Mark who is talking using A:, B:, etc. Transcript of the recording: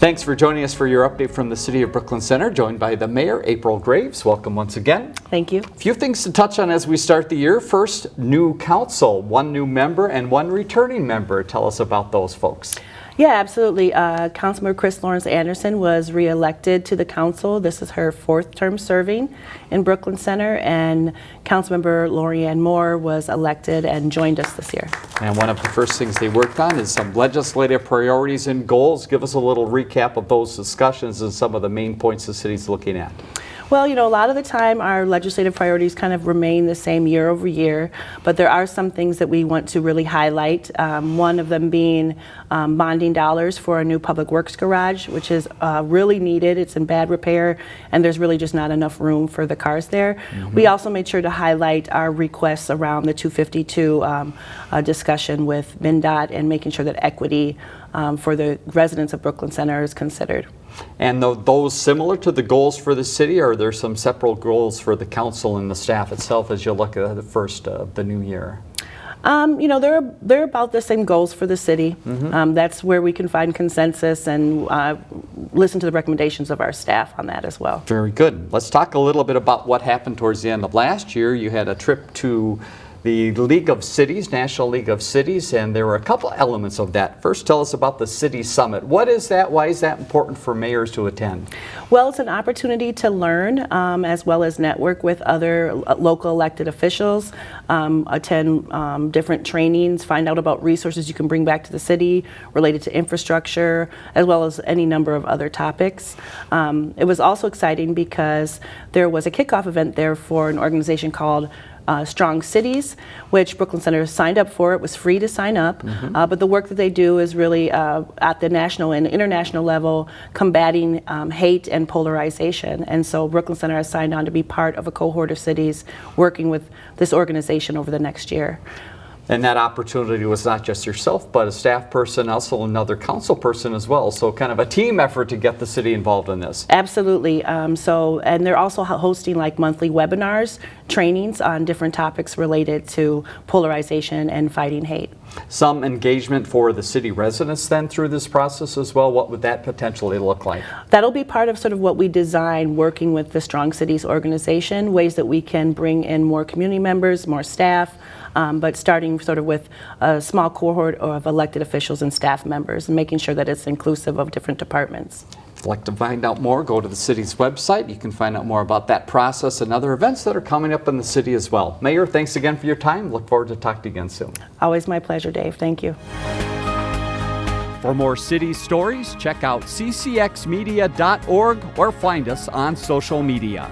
A: Thanks for joining us for your update from the City of Brooklyn Center, joined by the Mayor, April Graves. Welcome once again.
B: Thank you.
A: A few things to touch on as we start the year. First, new council, one new member and one returning member. Tell us about those folks.
B: Yeah, absolutely. Councilmember Chris Lawrence Anderson was re-elected to the council. This is her fourth term serving in Brooklyn Center, and Councilmember Lorianne Moore was elected and joined us this year.
A: And one of the first things they worked on is some legislative priorities and goals. Give us a little recap of those discussions and some of the main points the city's looking at.
B: Well, you know, a lot of the time our legislative priorities kind of remain the same year over year, but there are some things that we want to really highlight. One of them being bonding dollars for a new public works garage, which is really needed. It's in bad repair, and there's really just not enough room for the cars there. We also made sure to highlight our requests around the 252 discussion with MnDOT and making sure that equity for the residents of Brooklyn Center is considered.
A: And those similar to the goals for the city, or are there some separate goals for the council and the staff itself as you look at the first of the new year?
B: You know, they're about the same goals for the city. That's where we can find consensus and listen to the recommendations of our staff on that as well.
A: Very good. Let's talk a little bit about what happened towards the end of last year. You had a trip to the League of Cities, National League of Cities, and there were a couple elements of that. First, tell us about the City Summit. What is that? Why is that important for mayors to attend?
B: Well, it's an opportunity to learn as well as network with other local elected officials, attend different trainings, find out about resources you can bring back to the city related to infrastructure, as well as any number of other topics. It was also exciting because there was a kickoff event there for an organization called Strong Cities, which Brooklyn Center signed up for. It was free to sign up, but the work that they do is really at the national and international level combating hate and polarization. And so Brooklyn Center has signed on to be part of a cohort of cities working with this organization over the next year.
A: And that opportunity was not just yourself, but a staff person, also another council person as well. So kind of a team effort to get the city involved in this.
B: Absolutely. And they're also hosting like monthly webinars, trainings on different topics related to polarization and fighting hate.
A: Some engagement for the city residents then through this process as well. What would that potentially look like?
B: That'll be part of sort of what we design working with the Strong Cities organization, ways that we can bring in more community members, more staff, but starting sort of with a small cohort of elected officials and staff members and making sure that it's inclusive of different departments.
A: If you'd like to find out more, go to the city's website. You can find out more about that process and other events that are coming up in the city as well. Mayor, thanks again for your time. Look forward to talking to you again soon.
B: Always my pleasure, Dave. Thank you.
A: For more city stories, check out ccxmedia.org or find us on social media.